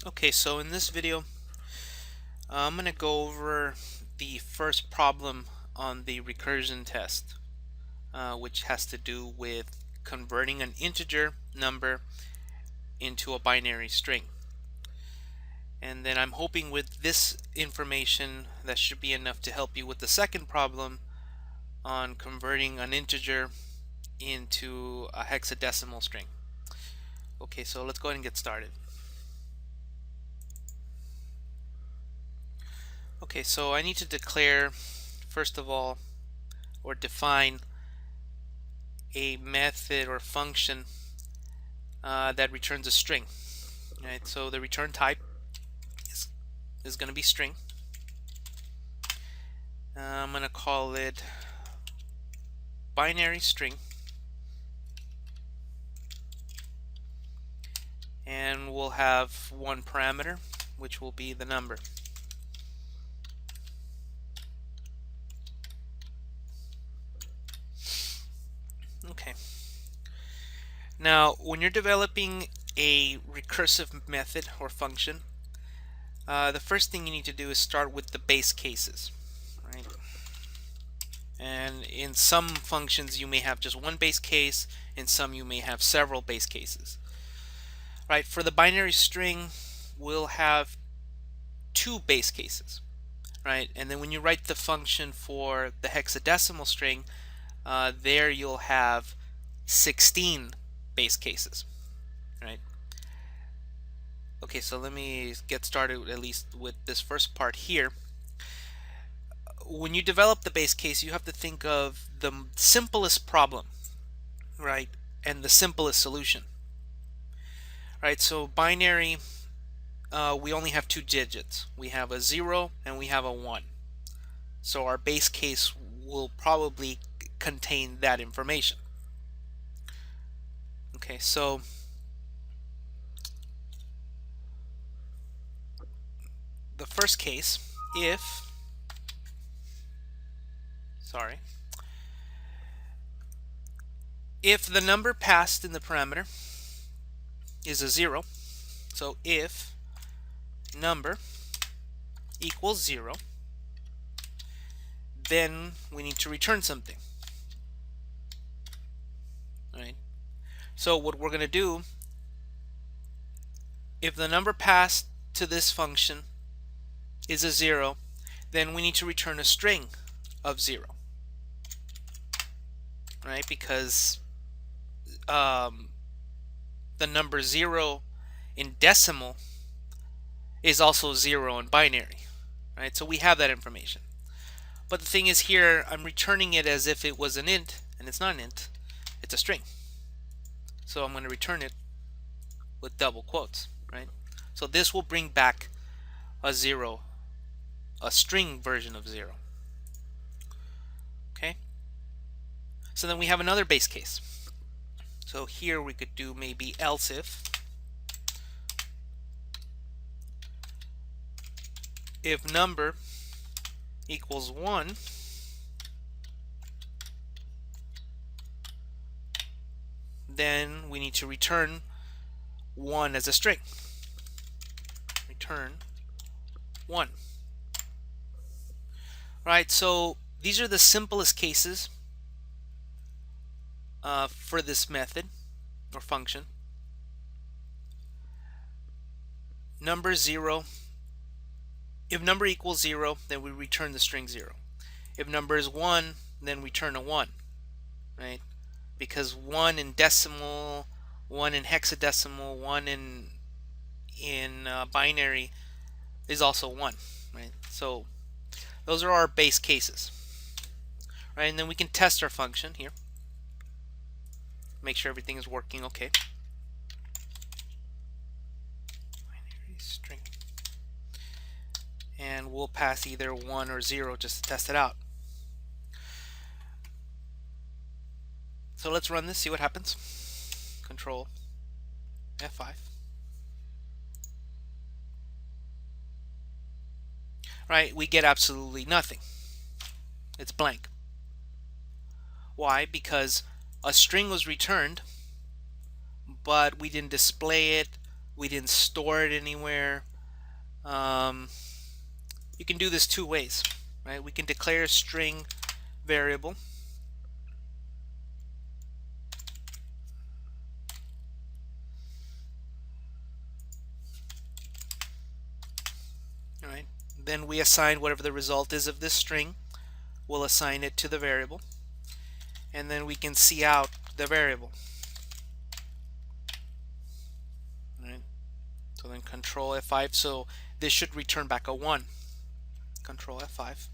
Okay, so in this video, I'm going to go over the first problem on the recursion test, which has to do with converting an integer number into a binary string. And then I'm hoping with this information that should be enough to help you with the second problem on converting an integer into a hexadecimal string. Okay, so let's go ahead and get started. Okay, so I need to declare, first of all, or define a method or function that returns a string. Right, so the return type is going to be string. I'm going to call it binary string, and we'll have one parameter, which will be the number. Okay. Now, when you're developing a recursive method or function, the first thing you need to do is start with the base cases, right? And in some functions you may have just one base case, in some you may have several base cases. Right, for the binary string we'll have two base cases, right? And then when you write the function for the hexadecimal string, there you'll have 16 base cases, right? Okay, so let me get started at least with this first part here. When you develop the base case, you have to think of the simplest problem, right, and the simplest solution. Right, so binary, we only have two digits. We have a 0 and we have a 1. So our base case will probably contain that information. Okay, so the first case, if the number passed in the parameter is a 0, so if number equals 0, then we need to return something. Right? So what we're going to do, if the number passed to this function is a 0, then we need to return a string of 0. Right? Because the number 0 in decimal is also 0 in binary. Right? So we have that information. But the thing is here, I'm returning it as if it was an int, and it's not an int, it's a string. So I'm going to return it with double quotes, right? So this will bring back a 0, a string version of 0. Okay? So then we have another base case. So here we could do maybe else if number equals 1, then we need to return 1 as a string. Return 1. Right, so these are the simplest cases for this method or function. Number 0, if number equals 0, then we return the string 0. If number is 1, then return a 1, right? Because 1 in decimal, 1 in hexadecimal, 1 in binary is also 1, right? So those are our base cases, right? And then we can test our function here, make sure everything is working okay. Binary string, and we'll pass either 1 or 0 just to test it out. So let's run this, see what happens. Control F5. Right, we get absolutely nothing. It's blank. Why? Because a string was returned, but we didn't display it We didn't store it anywhere. You can do this two ways, right? We can declare a string variable. All right. Then we assign whatever the result is of this string. We'll assign it to the variable. And then we can see out the variable. All right. So then control F5. So this should return back a 1. Control F5.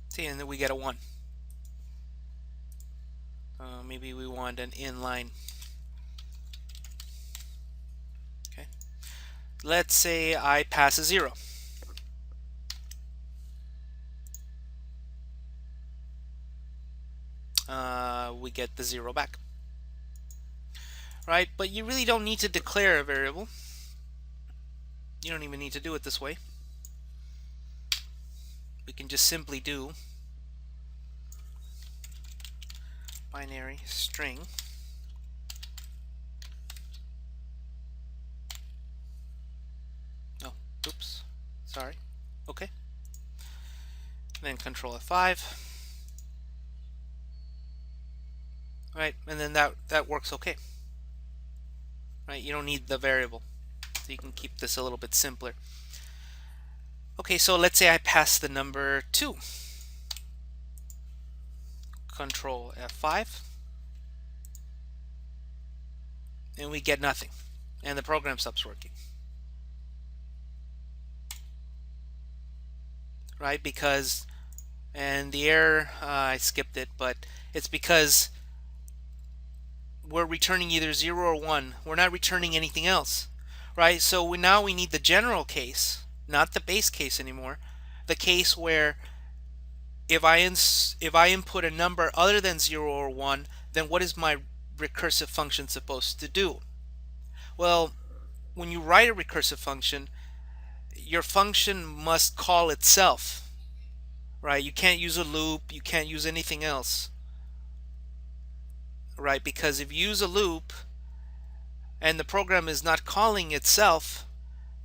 See, and then we get a 1. Maybe we want an inline. Okay. Let's say I pass a 0. We get the 0 back. Right? But you really don't need to declare a variable. You don't even need to do it this way. We can just simply do binary string oh, oops, sorry. Okay. Then control F5. Right, and then that works okay. Right, you don't need the variable. So you can keep this a little bit simpler. Okay, so let's say I pass the number 2. Control F5. And we get nothing. And the program stops working. Right, because, and the error, I skipped it, but it's because we're returning either 0 or 1. We're not returning anything else. Right, so now we need the general case, not the base case anymore. The case where if I input a number other than 0 or 1, then what is my recursive function supposed to do? Well, when you write a recursive function, your function must call itself. Right? You can't use a loop, you can't use anything else. Right? Because if you use a loop and the program is not calling itself,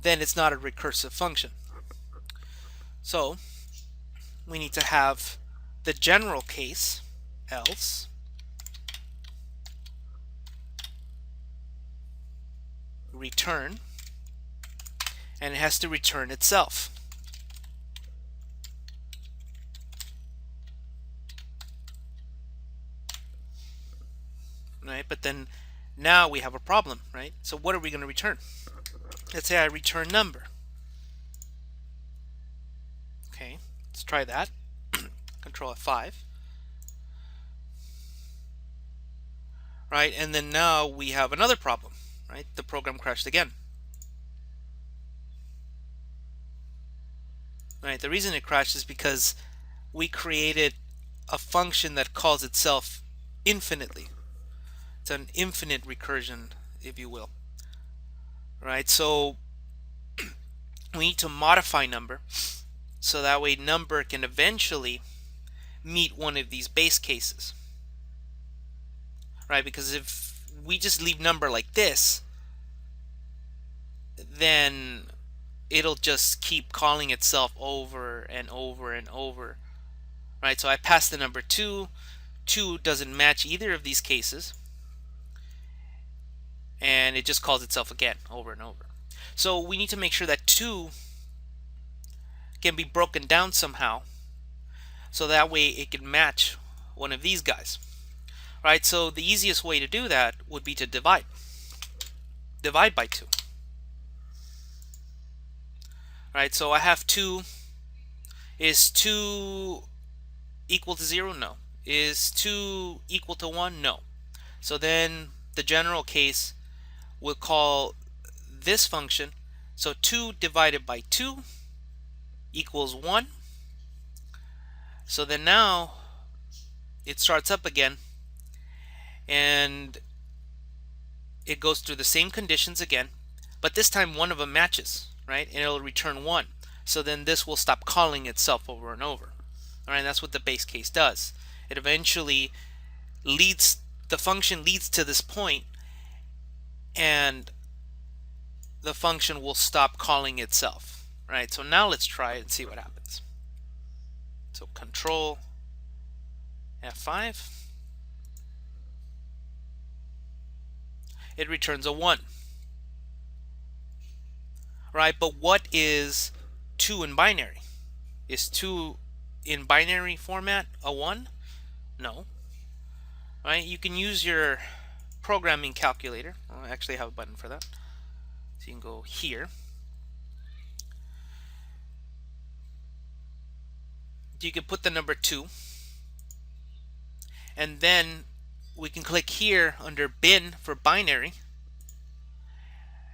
then it's not a recursive function. So we need to have the general case, else, return, and it has to return itself. Right? But then now we have a problem, right? So what are we going to return? Let's say I return number. Okay, let's try that. Control F5. Right, and then now we have another problem, right? The program crashed again. Right, the reason it crashed is because we created a function that calls itself infinitely. It's an infinite recursion, if you will. Right, so we need to modify number so that way number can eventually meet one of these base cases. Right, because if we just leave number like this, then it'll just keep calling itself over and over and over. Right, so I pass the number 2. 2 doesn't match either of these cases, and it just calls itself again over and over. So we need to make sure that 2 can be broken down somehow, so that way it can match one of these guys. Right, so the easiest way to do that would be to divide by 2. Right, so I have 2. Is 2 equal to 0? No. Is 2 equal to 1? No. So then the general case will call this function. So 2 divided by 2 equals 1. So then now it starts up again and it goes through the same conditions again, but this time one of them matches, right? And it'll return 1. So then this will stop calling itself over and over. All right, that's what the base case does. It eventually leads, the function leads to this point and the function will stop calling itself. Right, so now let's try it and see what happens. So control F5, it returns a 1. Right, but what is 2 in binary? Is 2 in binary format a 1? No. Right, you can use your programming calculator. I actually have a button for that. So you can go here. You can put the number 2, and then we can click here under bin for binary,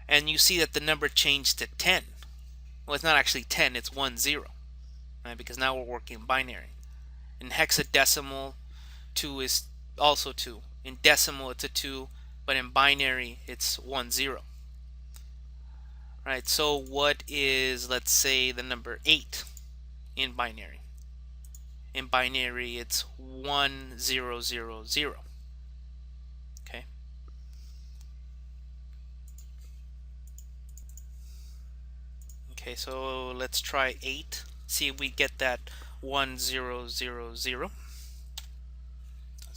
and you see that the number changed to 10. Well, it's not actually 10, it's 10, right? Because now we're working in binary. In hexadecimal, 2 is also 2. In decimal, it's a 2, but in binary, it's 10. Right, so what is, let's say, the number 8 in binary? In binary, it's 1000. Okay. Okay, so let's try 8. See if we get that 1000. Let's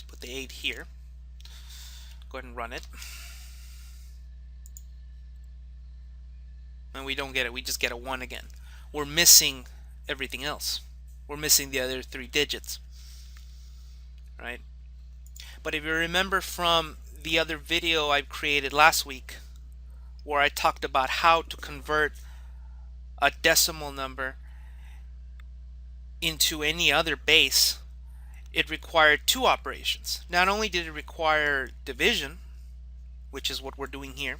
put the 8 here. Go ahead and run it. And we don't get it, we just get a 1 again. We're missing everything else. We're missing the other 3 digits. Right? But if you remember from the other video I created last week, where I talked about how to convert a decimal number into any other base, it required 2 operations. Not only did it require division, which is what we're doing here.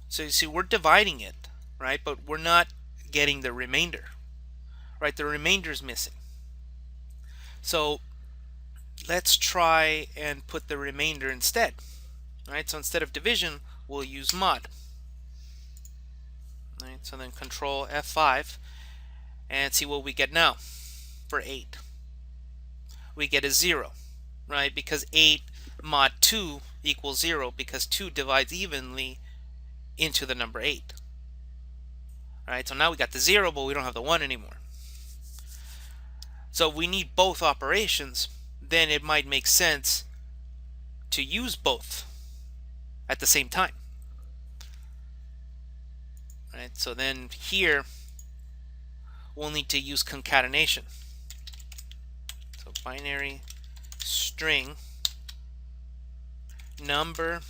So you see, we're dividing it, right? But we're not getting the remainder, right? The remainder is missing. So let's try and put the remainder instead, right? So instead of division, we'll use mod. Right? So then control F5 and see what we get now for 8. We get a 0, right? Because 8 mod 2 equals 0, because 2 divides evenly into the number 8. Right? So now we got the 0, but we don't have the 1 anymore. So if we need both operations, then it might make sense to use both at the same time. Right? So then here we'll need to use concatenation. So binary string number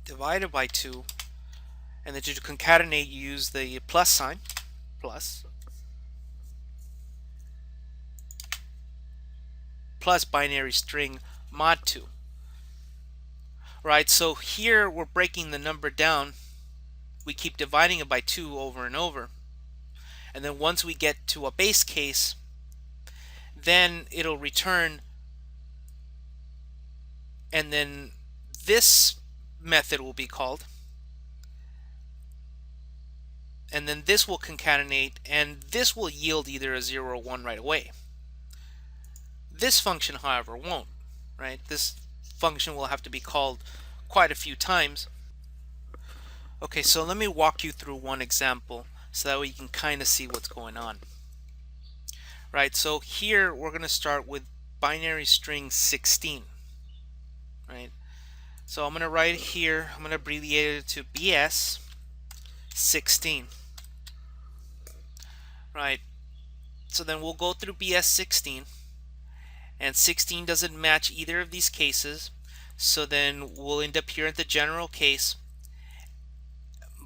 divided by 2, and then to concatenate you use the plus sign, plus binary string mod 2. Right, so here we're breaking the number down. We keep dividing it by 2 over and over, and then once we get to a base case, then it'll return, and then this method will be called, and then this will concatenate, and this will yield either a 0 or 1 right away. This function, however, won't. Right? This function will have to be called quite a few times. Okay, so let me walk you through one example so that way you can kind of see what's going on. Right, so here we're going to start with binary string 16. Right, so I'm going to write here, I'm going to abbreviate it to BS 16. Right, so then we'll go through BS 16, and 16 doesn't match either of these cases, so then we'll end up here at the general case,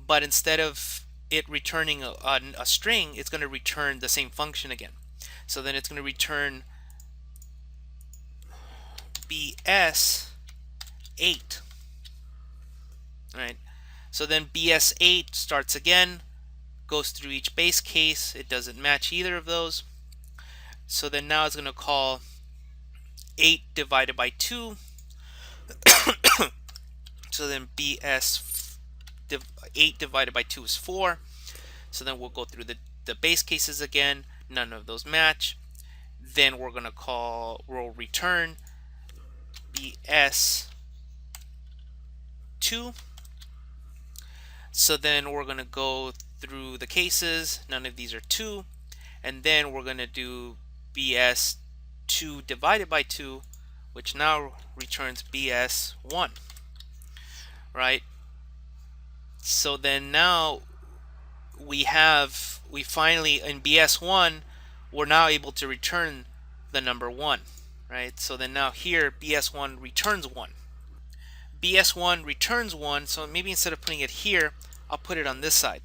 but instead of it returning a string, it's going to return the same function again. So then it's going to return BS 8. Right, so then BS 8 starts again, goes through each base case, it doesn't match either of those, so then now it's going to call 8 divided by 2. So then BS 8 divided by 2 is 4. So then we'll go through the base cases again, none of those match. Then we're going to return BS 2. So then we're going to go through the cases. None of these are 2. And then we're going to do BS2 divided by 2, which now returns BS1, right? So then now we finally, in BS1, we're now able to return the number 1, right? So then now here, BS1 returns 1. BS1 returns 1, so maybe instead of putting it here, I'll put it on this side.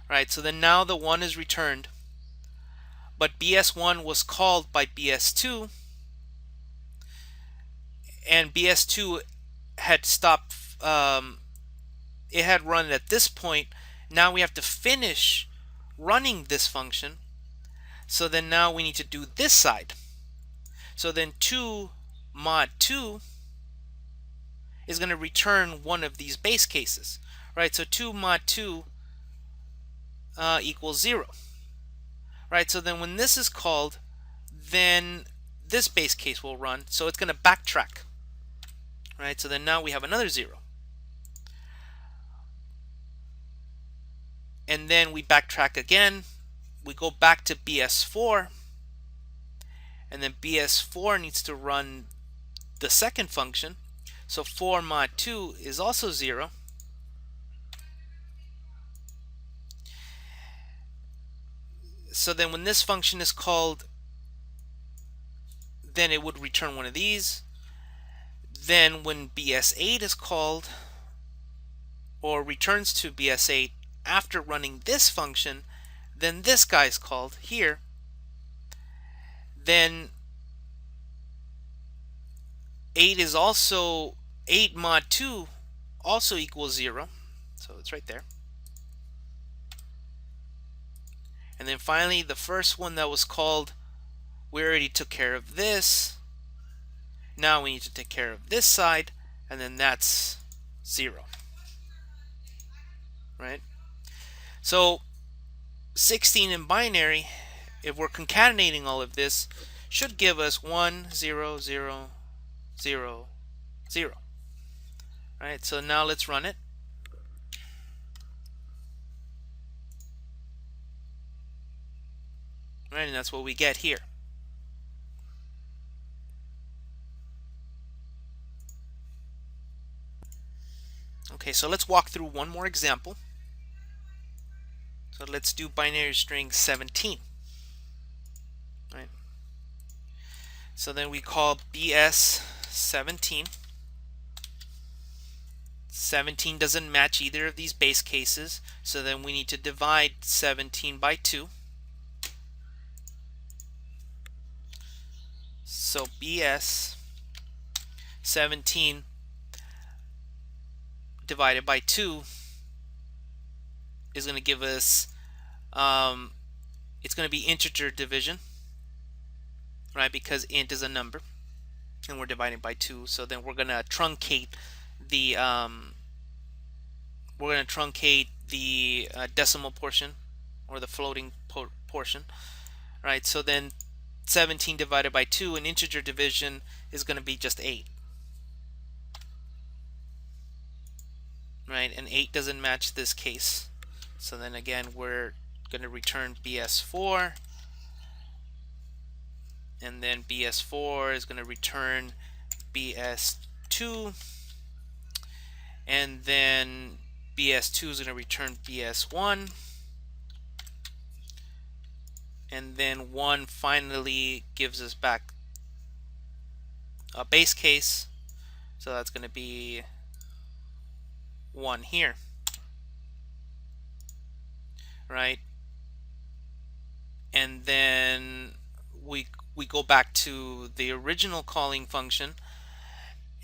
Right, so then now the 1 is returned, but BS1 was called by BS2, and BS2 had stopped, it had run at this point. Now we have to finish running this function, so then now we need to do this side. So then 2 mod 2 is going to return one of these base cases, right? So 2 mod 2 equals 0, right? So then when this is called, then this base case will run, so it's going to backtrack, right? So then now we have another 0, and then we backtrack again. We go back to BS4, and then BS4 needs to run the second function. So 4 mod 2 is also 0. So then when this function is called, then it would return one of these. Then when BS8 is called, or returns to BS8 after running this function, then this guy is called here. Then 8 mod 2 also equals 0, so it's right there. And then finally, the first one that was called, we already took care of this. Now we need to take care of this side, and then that's 0, right? So 16 in binary, if we're concatenating all of this, should give us 1 0 0 0 0. Right, so now let's run it. Right, and that's what we get here. Okay, so let's walk through one more example. So let's do binary string 17. Right. So then we call BS 17. 17 doesn't match either of these base cases, so then we need to divide 17 by 2. So BS 17 divided by 2 is going to give us, it's going to be integer division, right? Because int is a number, and we're dividing by 2. So then we're going to truncate the decimal portion, or the floating portion, right? So then 17 divided by 2 in integer division is going to be just 8, right? And 8 doesn't match this case, so then again we're going to return BS4, and then BS4 is going to return BS2, and then BS2 is going to return BS1, and then 1 finally gives us back a base case, so that's going to be 1 here, right? And then we go back to the original calling function,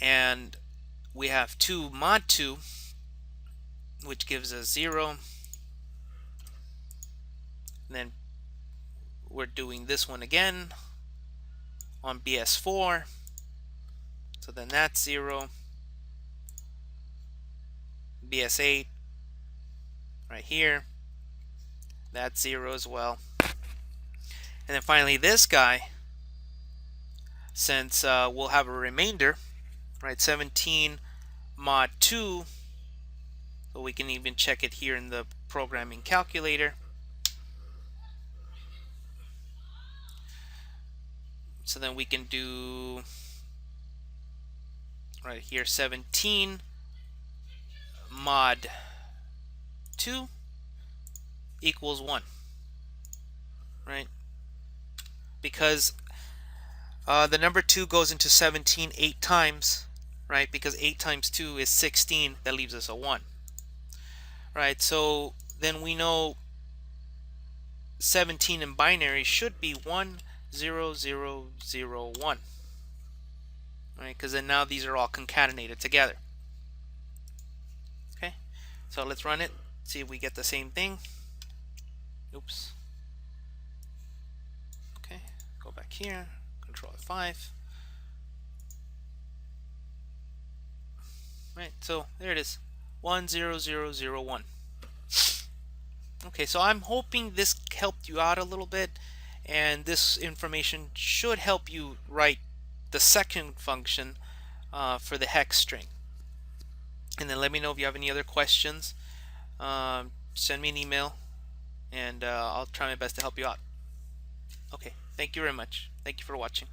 and we have 2 mod 2, which gives us 0. And then we're doing this one again on BS4, so then that's 0. BS8 right here, that's 0 as well. And then finally this guy, since we'll have a remainder, right? 17 mod 2, so we can even check it here in the programming calculator. So then we can do right here 17 mod 2 equals 1, right? Because the number 2 goes into 17 8 times, right? Because 8 times 2 is 16. That leaves us a 1, right? So then we know 17 in binary should be 1 0 0 0 1, right? Because then now these are all concatenated together. Okay, so let's run it, see if we get the same thing. Oops. Okay, go back here, Control F5. Right, so there it is, 1 0 0 0 1. Okay, so I'm hoping this helped you out a little bit, and this information should help you write the second function for the hex string. And then let me know if you have any other questions. Send me an email, and I'll try my best to help you out. Okay, thank you very much. Thank you for watching.